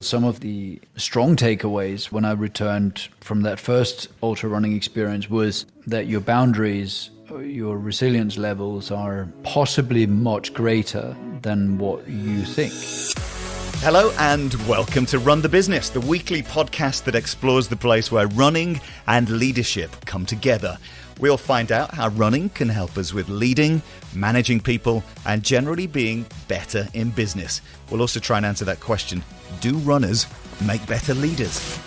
Some of the strong takeaways when I returned from that first ultra running experience was that your boundaries, your resilience levels are possibly much greater than what you think. Hello and welcome to Run the Business, the weekly podcast that explores the place where running and leadership come together. We'll find out how running can help us with leading, managing people, and generally being better in business. We'll also try and answer that question, do runners make better leaders?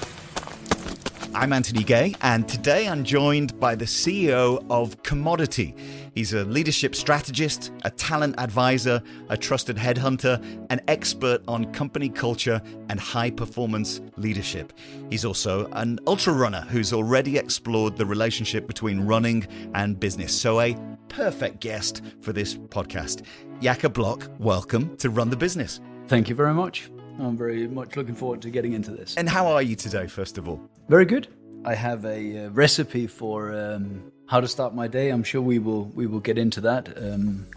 I'm Anthony Gay, and today I'm joined by the CEO of Commodity. He's a leadership strategist, a talent advisor, a trusted headhunter, an expert on company culture and high-performance leadership. He's also an ultra runner who's already explored the relationship between running and business. So a perfect guest for this podcast. Jakob Bloch, welcome to Run the Business. Thank you very much. I'm very much looking forward to getting into this. And how are you today, first of all? Very good. I have a recipe for how to start my day. I'm sure we will get into that.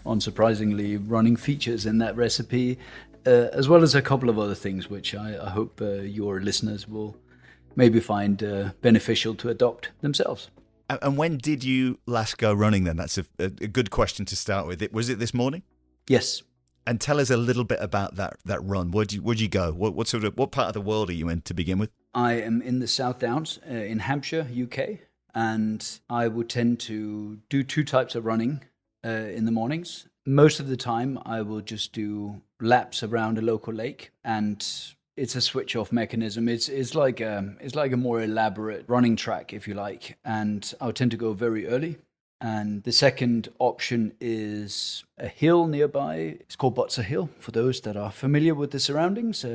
Unsurprisingly, running features in that recipe, as well as a couple of other things which I hope your listeners will maybe find beneficial to adopt themselves. And when did you last go running then? That's a good question to start with. Was it this morning? Yes. And tell us a little bit about that run. Where'd you go? What part of the world are you in to begin with? I am in the South Downs in Hampshire, UK, and I would tend to do two types of running in the mornings. Most of the time, I will just do laps around a local lake, and it's a switch-off mechanism. It's like a more elaborate running track, if you like, and I would tend to go very early. And the second option is a hill nearby. It's called Butser Hill, for those that are familiar with the surroundings.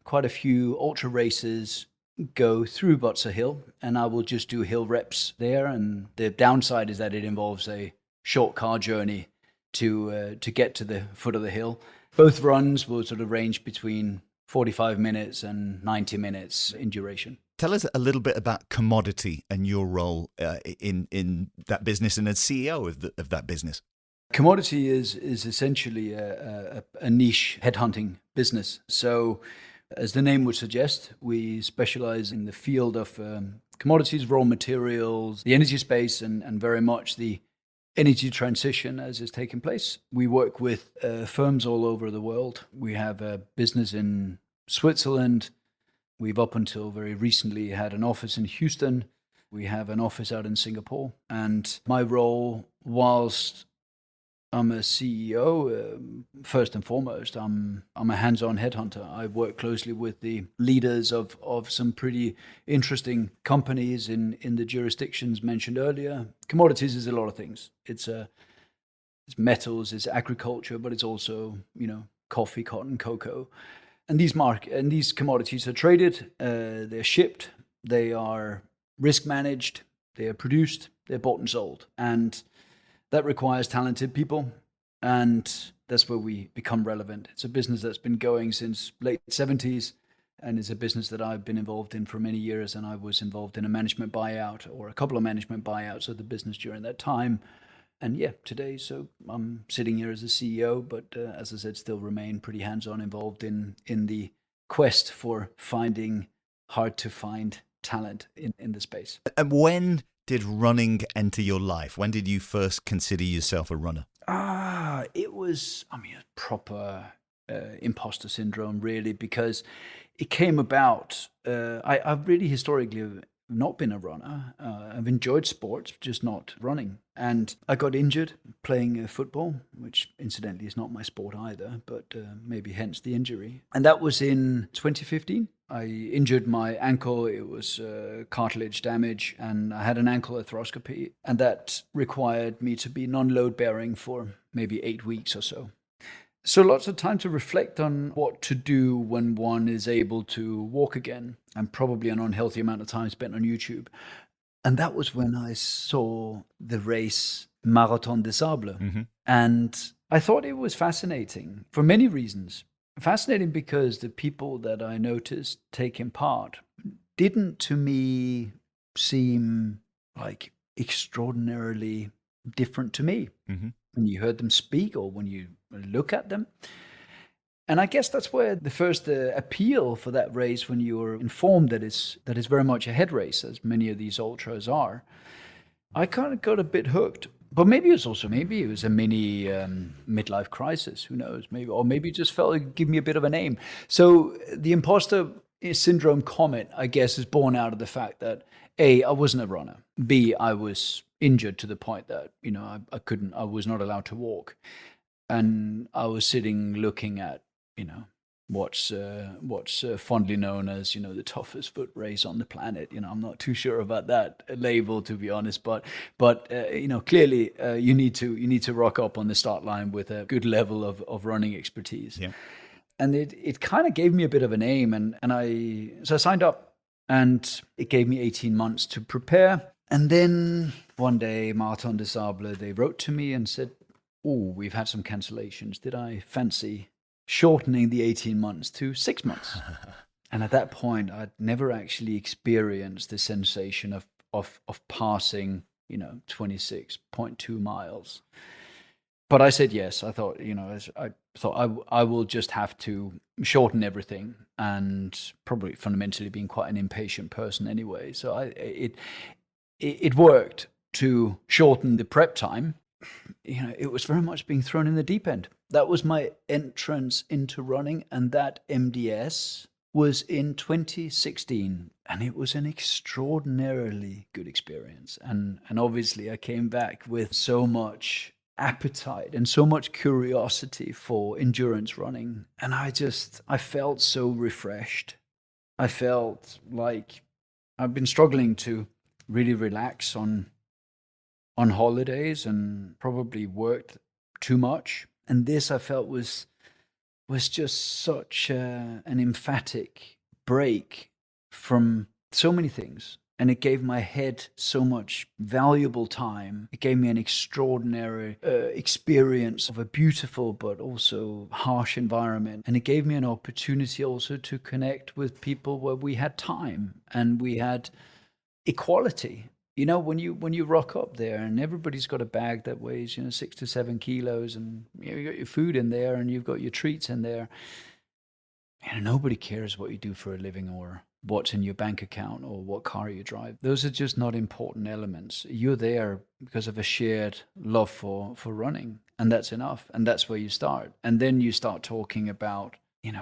Quite a few ultra races go through Butser Hill, and I will just do hill reps there. And the downside is that it involves a short car journey to get to the foot of the hill. Both runs will sort of range between 45 minutes and 90 minutes in duration. Tell us a little bit about Commodity and your role in that business and as CEO of that business. Commodity is essentially a niche headhunting business. So, as the name would suggest, we specialize in the field of commodities, raw materials, the energy space, and very much the energy transition as is taking place. We work with firms all over the world. We have a business in Switzerland. We've up until very recently had an office in Houston. We have an office out in Singapore. And my role, whilst I'm a CEO, first and foremost, I'm a hands-on headhunter. I work closely with the leaders of some pretty interesting companies in the jurisdictions mentioned earlier. Commodities is a lot of things. It's metals, it's agriculture, but it's also, coffee, cotton, cocoa. And these commodities are traded, they're shipped, they are risk managed, they are produced, they're bought and sold. And that requires talented people, and that's where we become relevant. It's a business that's been going since late 70s, and it's a business that I've been involved in for many years, and I was involved in a management buyout or a couple of management buyouts of the business during that time. And today, so I'm sitting here as a CEO, but as I said, still remain pretty hands-on involved in the quest for finding hard-to-find talent in the space. And when did running enter your life? When did you first consider yourself a runner? It was, a proper imposter syndrome, really, because it came about. I've really historically not been a runner. I've enjoyed sports, just not running. And I got injured playing football, which incidentally is not my sport either, but maybe hence the injury. And that was in 2015. I injured my ankle. It was cartilage damage, and I had an ankle arthroscopy. And that required me to be non-load bearing for maybe 8 weeks or so. So lots of time to reflect on what to do when one is able to walk again, and probably an unhealthy amount of time spent on YouTube. And that was when I saw the race Marathon Des Sables. Mm-hmm. And I thought it was fascinating for many reasons. Fascinating because the people that I noticed taking part didn't, to me, seem like extraordinarily different to me. Mm-hmm. When you heard them speak or when you look at them. And I guess that's where the first appeal for that race, when you're informed that it's very much a head race, as many of these ultras are, I kind of got a bit hooked. But maybe it was a mini midlife crisis. Who knows? Maybe it just felt like give me a bit of a name. So the imposter syndrome comment, I guess, is born out of the fact that A, I wasn't a runner. B, I was injured to the point that I was not allowed to walk, and I was sitting looking at what's fondly known as the toughest foot race on the planet. I'm not too sure about that label, to be honest, but clearly you need to rock up on the start line with a good level of running expertise. Yeah. And it kind of gave me a bit of a name, and I signed up, and it gave me 18 months to prepare. And then one day, Marathon Des Sables, they wrote to me and said, "Oh, we've had some cancellations. Did I fancy shortening the 18 months to 6 months?" And at that point, I'd never actually experienced the sensation of passing 26.2 miles. But I said yes. I thought, I will just have to shorten everything, and probably fundamentally being quite an impatient person anyway. So it worked to shorten the prep time. It was very much being thrown in the deep end. That was my entrance into running, and that MDS was in 2016, and it was an extraordinarily good experience. And obviously I came back with so much appetite and so much curiosity for endurance running, and I felt so refreshed. I felt like I've been struggling to really relax on holidays, and probably worked too much. And this, I felt, was just such an emphatic break from so many things. And it gave my head so much valuable time. It gave me an extraordinary experience of a beautiful but also harsh environment. And it gave me an opportunity also to connect with people where we had time and we had equality. When you rock up there and everybody's got a bag that weighs 6 to 7 kilos, and you got your food in there and you've got your treats in there, and nobody cares what you do for a living or what's in your bank account or what car you drive. Those are just not important elements. You're there because of a shared love for running, and that's enough. And that's where you start. And then you start talking about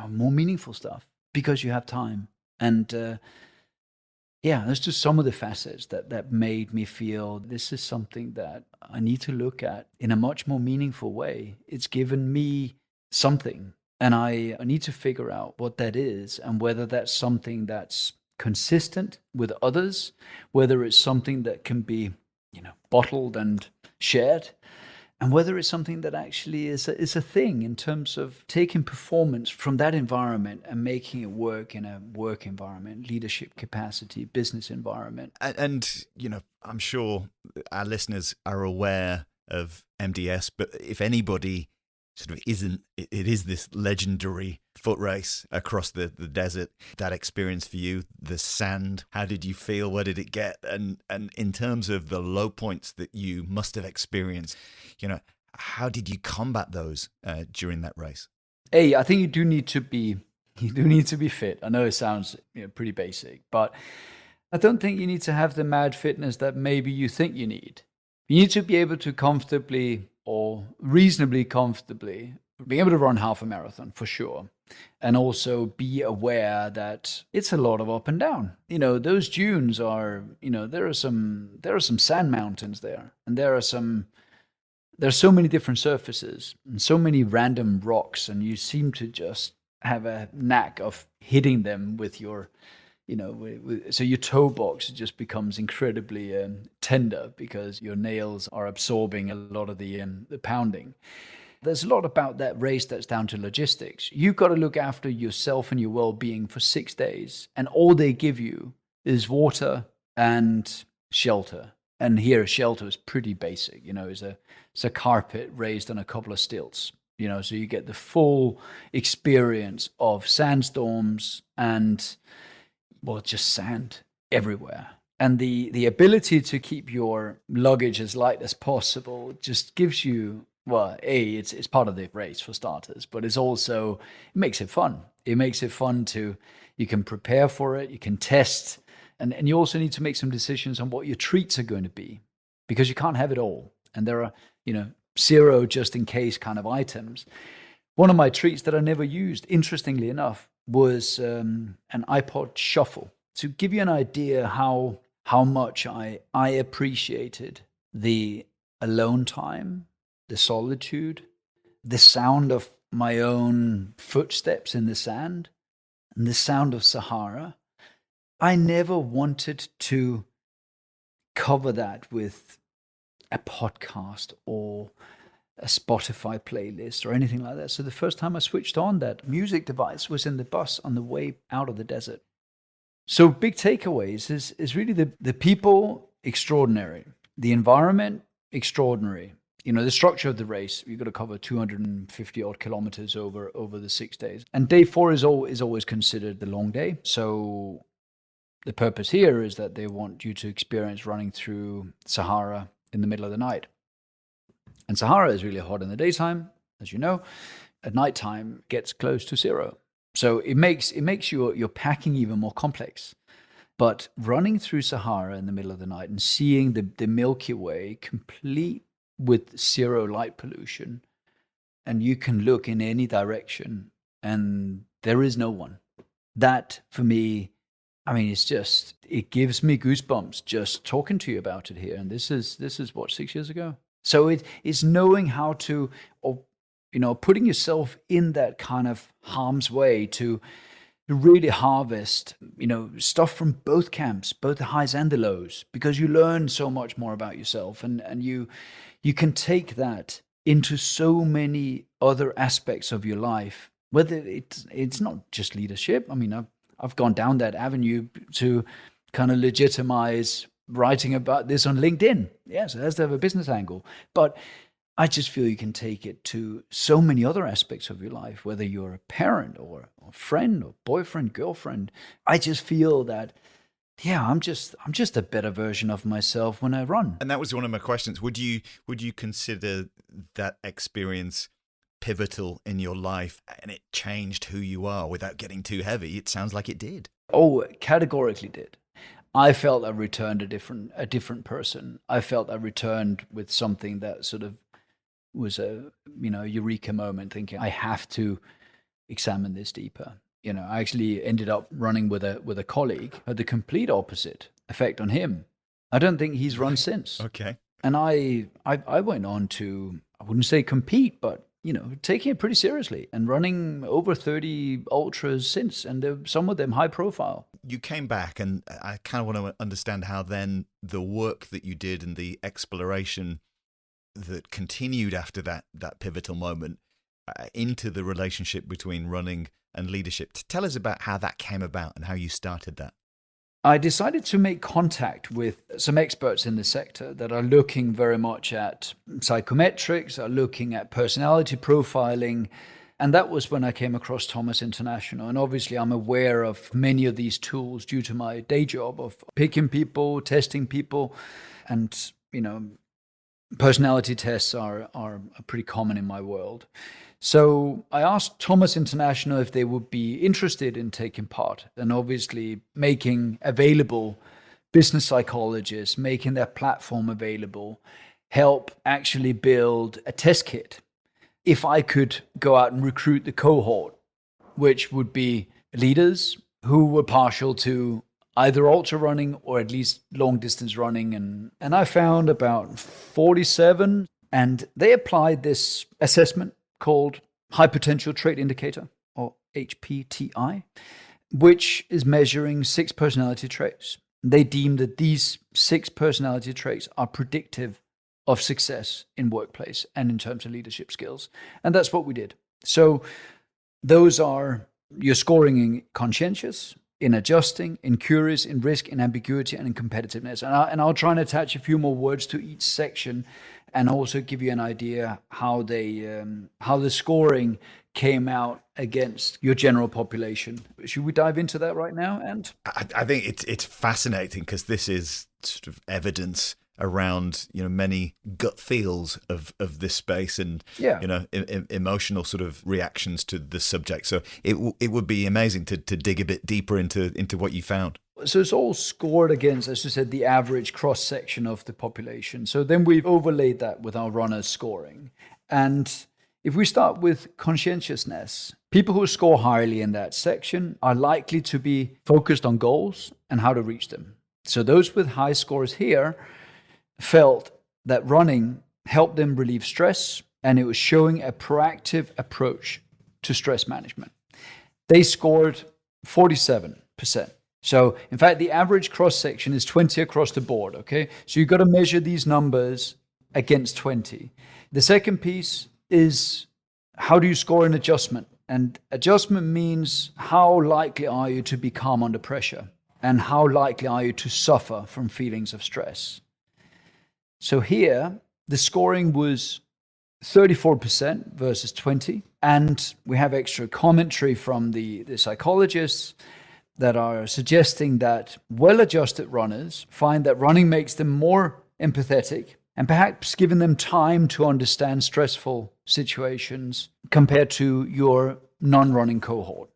more meaningful stuff because you have time. And that's just some of the facets that made me feel this is something that I need to look at in a much more meaningful way. It's given me something, and I need to figure out what that is, and whether that's something that's consistent with others, whether it's something that can be, bottled and shared, and whether it's something that actually is a thing in terms of taking performance from that environment and making it work in a work environment, leadership capacity, business environment. And I'm sure our listeners are aware of MDS, but if anybody sort of isn't, it is this legendary foot race across the desert. That experience for you, the sand, how did you feel? Where did it get? And in terms of the low points that you must have experienced, how did you combat those during that race? I think you do need to be fit. I know it sounds pretty basic, but I don't think you need to have the mad fitness that maybe you think you need. You need to be able to comfortably or reasonably comfortably being able to run half a marathon for sure. And also be aware that it's a lot of up and down. Those dunes are, there are some sand mountains there, and there's so many different surfaces and so many random rocks, and you seem to just have a knack of hitting them with your so your toe box just becomes incredibly tender because your nails are absorbing a lot of the pounding. There's a lot about that race that's down to logistics. You've got to look after yourself and your well-being for 6 days, and all they give you is water and shelter. And here, shelter is pretty basic. It's a carpet raised on a couple of stilts. So you get the full experience of sandstorms and just sand everywhere. And the ability to keep your luggage as light as possible just gives you Well, it's part of the race for starters, but it makes it fun. It makes it fun to, you can prepare for it, you can test, and you also need to make some decisions on what your treats are going to be, because you can't have it all. And there are, zero just in case kind of items. One of my treats that I never used, interestingly enough, was an iPod Shuffle. To give you an idea how much I appreciated the alone time, the solitude, the sound of my own footsteps in the sand, and the sound of Sahara. I never wanted to cover that with a podcast or a Spotify playlist or anything like that. So the first time I switched on that music device was in the bus on the way out of the desert. So big takeaways is really the people extraordinary, the environment extraordinary. The structure of the race, you've got to cover 250 odd kilometers over the 6 days. And day 4 is always considered the long day. So the purpose here is that they want you to experience running through Sahara in the middle of the night. And Sahara is really hot in the daytime, as you know. At nighttime, it gets close to zero. So it makes your packing even more complex. But running through Sahara in the middle of the night and seeing the Milky Way complete with zero light pollution, and you can look in any direction and there is no one. That for me, it gives me goosebumps just talking to you about it here. And this is what, 6 years ago? So it's knowing how to, or putting yourself in that kind of harm's way to really harvest, stuff from both camps, both the highs and the lows, because you learn so much more about yourself, and you can take that into so many other aspects of your life. Whether it's not just leadership. I've gone down that avenue to kind of legitimize writing about this on LinkedIn. Yes, it has to have a business angle, but I just feel you can take it to so many other aspects of your life, whether you're a parent or a friend or boyfriend, girlfriend. I just feel that, I'm just a better version of myself when I run. And that was one of my questions. Would you consider that experience pivotal in your life, and it changed who you are without getting too heavy? It sounds like it did. Oh, it categorically did. I felt I returned a different person. I felt I returned with something that sort of was a eureka moment, thinking I have to examine this deeper. I actually ended up running with a colleague, had the complete opposite effect on him. I don't think he's run since. Okay. And I went on to, I wouldn't say compete, but taking it pretty seriously and running over 30 ultras since, and some of them high profile. You came back, and I kind of want to understand how then the work that you did and the exploration that continued after that pivotal moment into the relationship between running and leadership. Tell us about how that came about and how you started that. I decided to make contact with some experts in the sector that are looking very much at psychometrics, are looking at personality profiling. And that was when I came across Thomas International. And obviously I'm aware of many of these tools due to my day job of picking people, testing people. And, personality tests are pretty common in my world. So I asked Thomas International if they would be interested in taking part, and obviously making available business psychologists, making their platform available, help actually build a test kit. If I could go out and recruit the cohort, which would be leaders who were partial to either ultra running or at least long distance running. And I found about 47, and they applied this assessment called High Potential Trait Indicator, or HPTI, which is measuring 6 personality traits. They deem that these 6 personality traits are predictive of success in workplace and in terms of leadership skills. And that's what we did. So those are your scoring in conscientious, in adjusting, in curious, in risk, in ambiguity, and in competitiveness. And I'll try and attach a few more words to each section, and also give you an idea how the scoring came out against your general population. Should we dive into that right now? And I think it's fascinating, because this is sort of evidence around, many gut feels of this space and, Yeah. emotional sort of reactions to the subject. So it would be amazing to dig a bit deeper into what you found. So it's all scored against, as you said, the average cross-section of the population. So then we've overlaid that with our runners scoring. And if we start with conscientiousness, people who score highly in that section are likely to be focused on goals and how to reach them. So those with high scores here felt that running helped them relieve stress, and it was showing a proactive approach to stress management. They scored 47%. So, in fact, the average cross-section is 20 across the board, okay? So you've got to measure these numbers against 20. The second piece is, how do you score an adjustment? And adjustment means, how likely are you to be calm under pressure? And how likely are you to suffer from feelings of stress? So here, the scoring was 34% versus 20. And we have extra commentary from the psychologists that are suggesting that well-adjusted runners find that running makes them more empathetic and perhaps giving them time to understand stressful situations compared to your non-running cohort.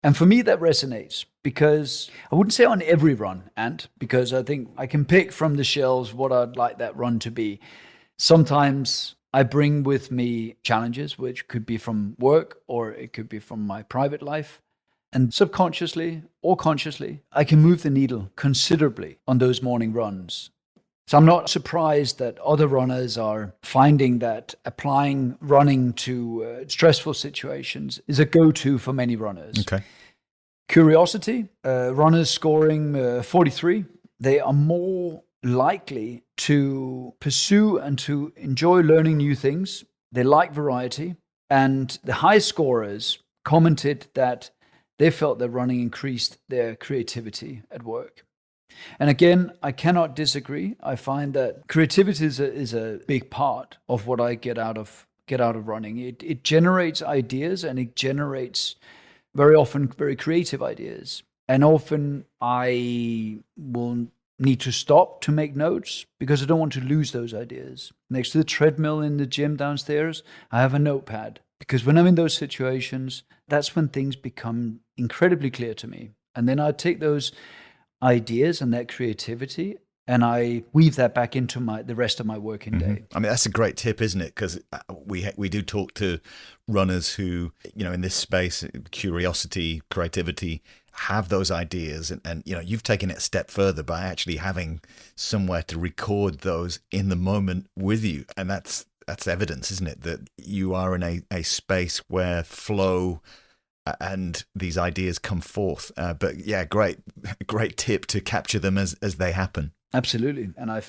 And for me, that resonates because I wouldn't say on every run, because I think I can pick from the shelves what I'd like that run to be. Sometimes I bring with me challenges, which could be from work or it could be from my private life. And subconsciously or consciously, I can move the needle considerably on those morning runs. So I'm not surprised that other runners are finding that applying running to stressful situations is a go-to for many runners. Okay. Curiosity, runners scoring 43, they are more likely to pursue and to enjoy learning new things. They like variety. And the high scorers commented that they felt that running increased their creativity at work. And again, I cannot disagree. I find that creativity is a big part of what I get out of running. It generates ideas, and it generates very often very creative ideas. And often I will need to stop to make notes because I don't want to lose those ideas. Next to the treadmill in the gym downstairs, I have a notepad. Because when I'm in those situations, that's when things become incredibly clear to me. And then I take those ideas and that creativity and I weave that back into the rest of my working day. I mean, that's a great tip, isn't it? Because we do talk to runners who, in this space, curiosity, creativity, have those ideas. And you've taken it a step further by actually having somewhere to record those in the moment with you. And that's evidence, isn't it, that you are in a space where flow and these ideas come forth. But yeah, great tip to capture them as they happen. Absolutely. And I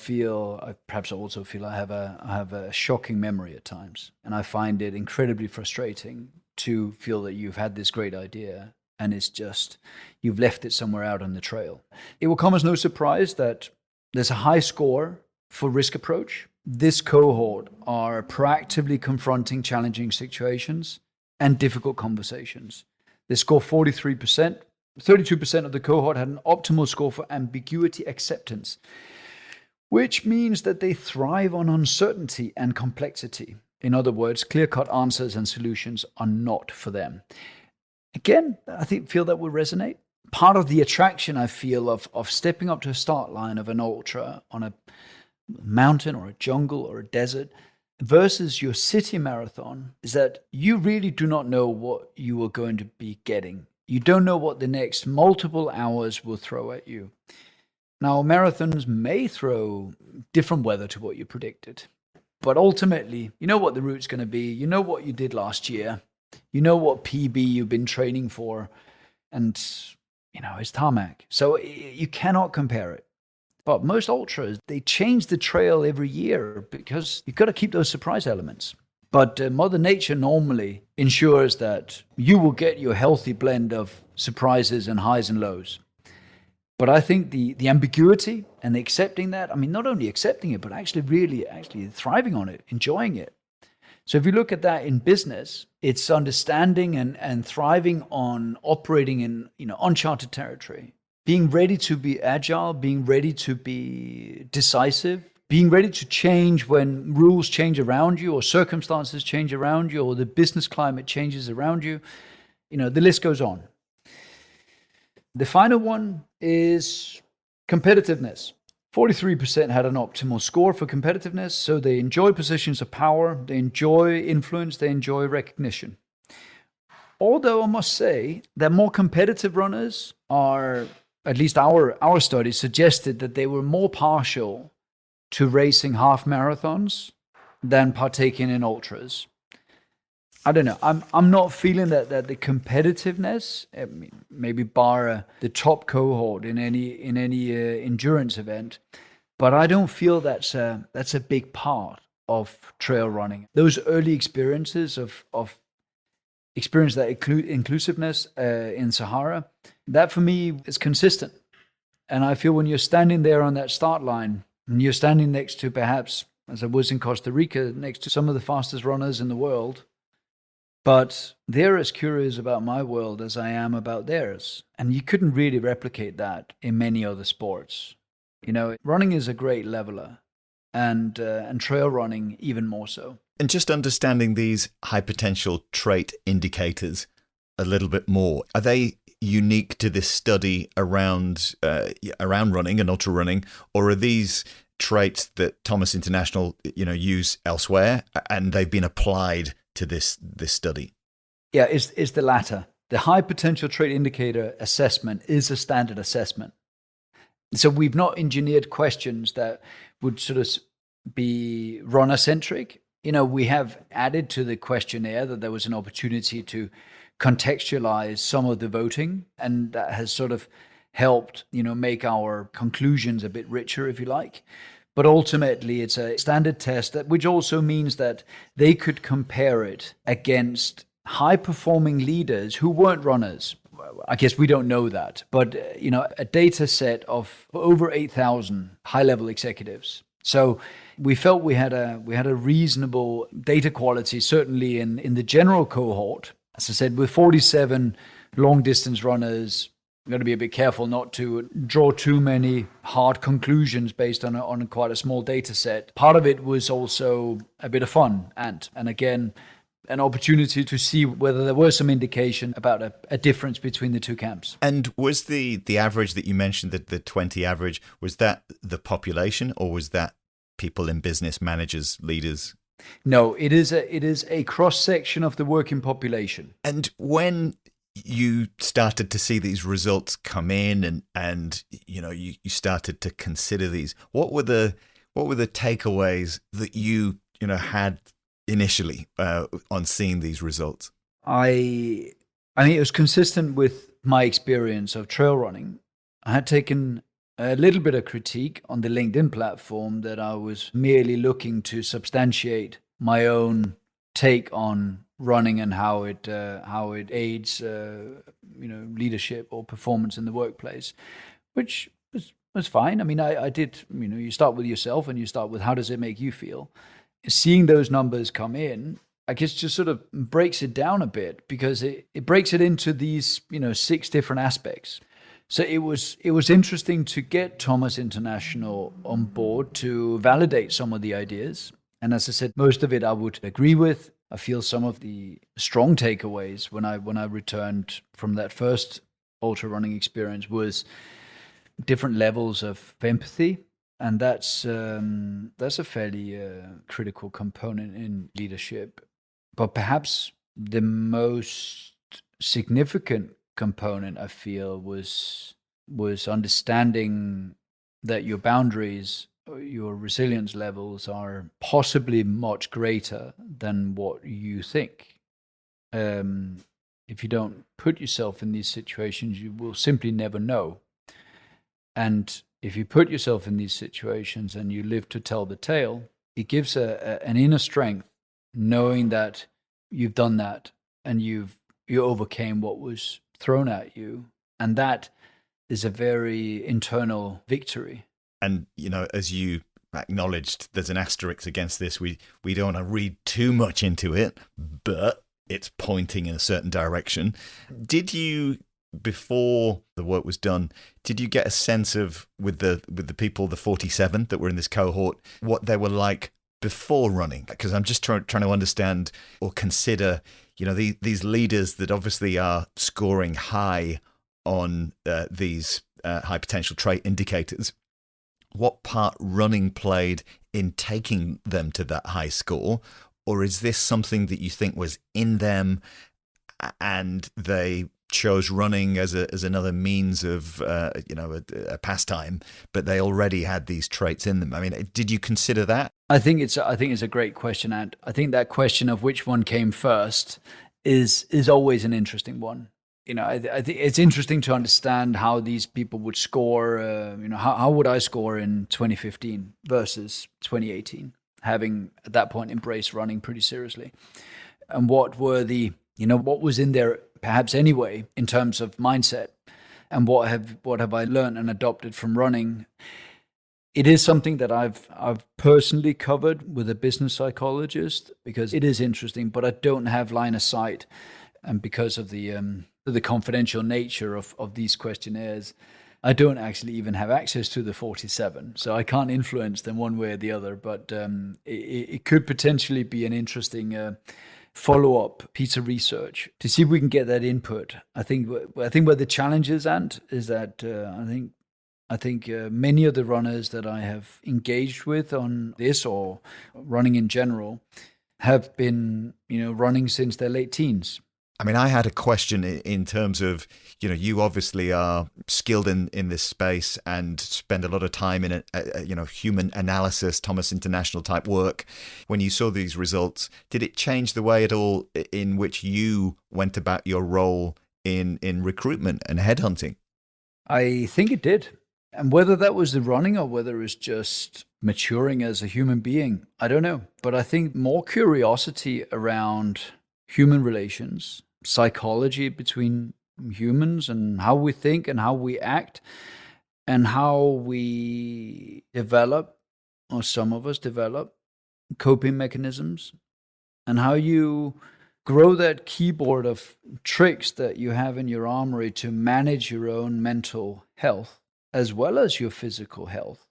perhaps also feel I have a shocking memory at times. And I find it incredibly frustrating to feel that you've had this great idea and it's just, you've left it somewhere out on the trail. It will come as no surprise that there's a high score for risk approach. This cohort are proactively confronting challenging situations and difficult conversations. They score 43%. 32% of the cohort had an optimal score for ambiguity acceptance, which means that they thrive on uncertainty and complexity. In other words, clear-cut answers and solutions are not for them. Again, I feel that will resonate. Part of the attraction I feel of stepping up to a start line of an ultra on a mountain or a jungle or a desert versus your city marathon is that you really do not know what you are going to be getting. You don't know what the next multiple hours will throw at you. Now, marathons may throw different weather to what you predicted, but ultimately, you know what the route's going to be. You know what you did last year. You know what PB you've been training for, and it's tarmac. So you cannot compare it. But most ultras, they change the trail every year because you've got to keep those surprise elements. But Mother Nature normally ensures that you will get your healthy blend of surprises and highs and lows. But I think the ambiguity and accepting that, not only accepting it, but actually thriving on it, enjoying it. So if you look at that in business, it's understanding and thriving on operating in uncharted territory. being ready to be agile, being ready to be decisive, being ready to change when rules change around you or circumstances change around you or the business climate changes around you. The list goes on. The final one is competitiveness. 43% had an optimal score for competitiveness, so they enjoy positions of power, they enjoy influence, they enjoy recognition. Although I must say that more competitive runners are, at least our study suggested that they were more partial to racing half marathons than partaking in ultras. I don't know. I'm not feeling that the competitiveness, maybe bar the top cohort in any endurance event, but I don't feel that's a big part of trail running. Those early experiences of experience that inclusiveness in Sahara, that for me is consistent. And I feel when you're standing there on that start line, and you're standing next to perhaps, as I was in Costa Rica, next to some of the fastest runners in the world, but they're as curious about my world as I am about theirs. And you couldn't really replicate that in many other sports. Running is a great leveler, and trail running even more so. And just understanding these high potential trait indicators a little bit more, are they unique to this study around running and ultra running, or are these traits that Thomas International use elsewhere and they've been applied to this study? Yeah, it's the latter. The high potential trait indicator assessment is a standard assessment. So we've not engineered questions that would sort of be runner centric. We have added to the questionnaire that there was an opportunity to contextualize some of the voting, and that has sort of helped, make our conclusions a bit richer, if you like. But ultimately, it's a standard test, which also means that they could compare it against high-performing leaders who weren't runners. I guess we don't know that, but a data set of over 8,000 high-level executives. So we felt we had a reasonable data quality, certainly in the general cohort. As I said, with 47 long-distance runners, I'm going to be a bit careful not to draw too many hard conclusions based on quite a small data set. Part of it was also a bit of fun and again, an opportunity to see whether there was some indication about a difference between the two camps. And was the average that you mentioned, that the 20 average, was that the population or was that people in business, managers, leaders? No, it is a cross-section of the working population. And when you started to see these results come in and you started to consider these, what were the takeaways that you had initially on seeing these results? I mean, it was consistent with my experience of trail running. I had taken a little bit of critique on the LinkedIn platform that I was merely looking to substantiate my own take on running and how it aids leadership or performance in the workplace, which was fine. I mean, I did, you start with yourself and you start with how does it make you feel. Seeing those numbers come in, I guess just sort of breaks it down a bit, because it breaks it into these 6 different aspects. So it was interesting to get Thomas International on board to validate some of the ideas. And as I said, most of it I would agree with. I feel some of the strong takeaways when I returned from that first ultra running experience was different levels of empathy. And that's a fairly critical component in leadership. But perhaps the most significant component, I feel, was understanding that your boundaries, your resilience levels are possibly much greater than what you think. If you don't put yourself in these situations, you will simply never know. And if you put yourself in these situations and you live to tell the tale, it gives an inner strength, knowing that you've done that and you overcame what was thrown at you, and that is a very internal victory. And as you acknowledged, there's an asterisk against this. We don't want to read too much into it, but it's pointing in a certain direction. Did you before the work was done, did you get a sense of with the people, the 47 that were in this cohort, what they were like before running? Because I'm just trying to understand or consider, these leaders that obviously are scoring high on these high potential trait indicators. What part running played in taking them to that high score? Or is this something that you think was in them and they chose running as another means of a pastime, but they already had these traits in them? I mean, did you consider that? I think it's a great question, and I think that question of which one came first is always an interesting one. I think it's interesting to understand how these people would score. How would I score in 2015 versus 2018, having at that point embraced running pretty seriously, and what were what was in there perhaps anyway in terms of mindset, and what have I learned and adopted from running. It is something that I've personally covered with a business psychologist because it is interesting, but I don't have line of sight, and because of the confidential nature of these questionnaires, I don't actually even have access to the 47, so I can't influence them one way or the other. But it could potentially be an interesting follow-up piece of research to see if we can get that input. I think where the challenge is, Ant, is that I think many of the runners that I have engaged with on this or running in general have been running since their late teens. I mean, I had a question in terms of, you obviously are skilled in this space and spend a lot of time in human analysis, Thomas International type work. When you saw these results, did it change the way at all in which you went about your role in recruitment and headhunting? I think it did. And whether that was the running or whether it was just maturing as a human being, I don't know. But I think more curiosity around human relations, psychology between humans, and how we think and how we act and how we develop, or some of us develop, coping mechanisms, and how you grow that keyboard of tricks that you have in your armory to manage your own mental health as well as your physical health.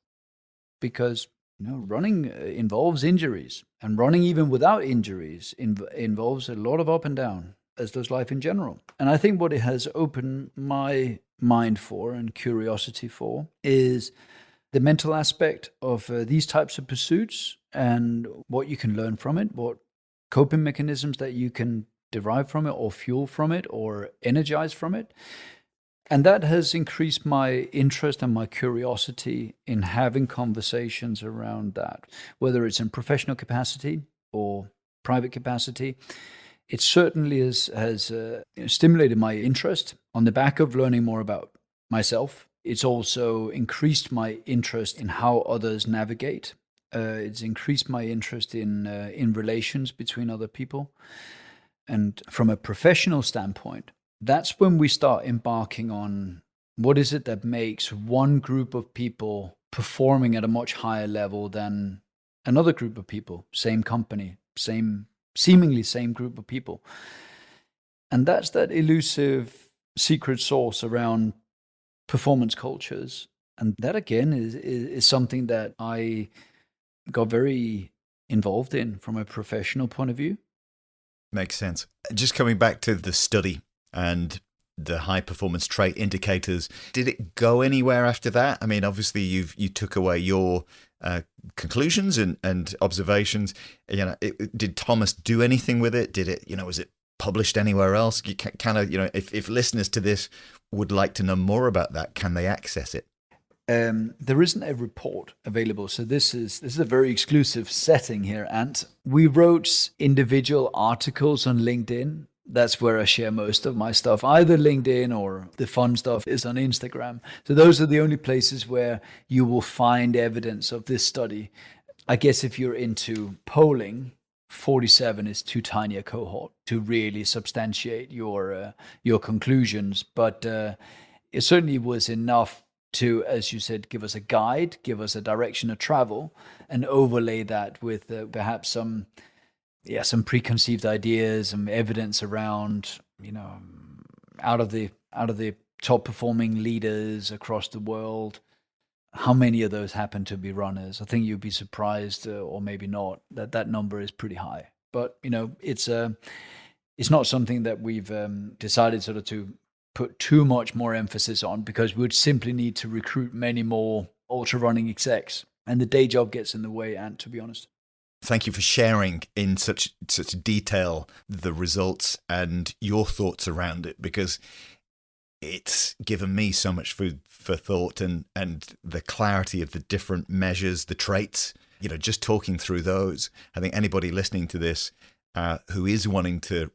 Because running involves injuries, and running even without injuries involves a lot of up and down, as does life in general. And I think what it has opened my mind for and curiosity for is the mental aspect of these types of pursuits and what you can learn from it, what coping mechanisms that you can derive from it or fuel from it or energize from it. And that has increased my interest and my curiosity in having conversations around that, whether it's in professional capacity or private capacity. It certainly has stimulated my interest on the back of learning more about myself. It's also increased my interest in how others navigate. It's increased my interest in relations between other people. And from a professional standpoint, that's when we start embarking on what is it that makes one group of people performing at a much higher level than another group of people, same company, seemingly same group of people. And that's that elusive secret sauce around performance cultures. And that, again, is something that I got very involved in from a professional point of view. Makes sense. Just coming back to the study and the high performance trait indicators, did it go anywhere after that? I mean, obviously you took away your conclusions and observations. Did Thomas do anything with it? Did it, was it published anywhere else? You kind of, if listeners to this would like to know more about that, can they access it? There isn't a report available, so this is a very exclusive setting here. And we wrote individual articles on LinkedIn. That's where I share most of my stuff. Either LinkedIn or the fun stuff is on Instagram. So those are the only places where you will find evidence of this study. I guess if you're into polling, 47 is too tiny a cohort to really substantiate your conclusions. But it certainly was enough to, as you said, give us a guide, give us a direction of travel, and overlay that with perhaps some preconceived ideas and evidence around, out of the out of the top performing leaders across the world, how many of those happen to be runners? I think you'd be surprised, or maybe not, that number is pretty high. But it's not something that we've decided sort of to put too much more emphasis on, because we would simply need to recruit many more ultra running execs, and the day job gets in the way. And to be honest, thank you for sharing in such detail the results and your thoughts around it, because it's given me so much food for thought, and the clarity of the different measures, the traits, just talking through those. I think anybody listening to this who is wanting to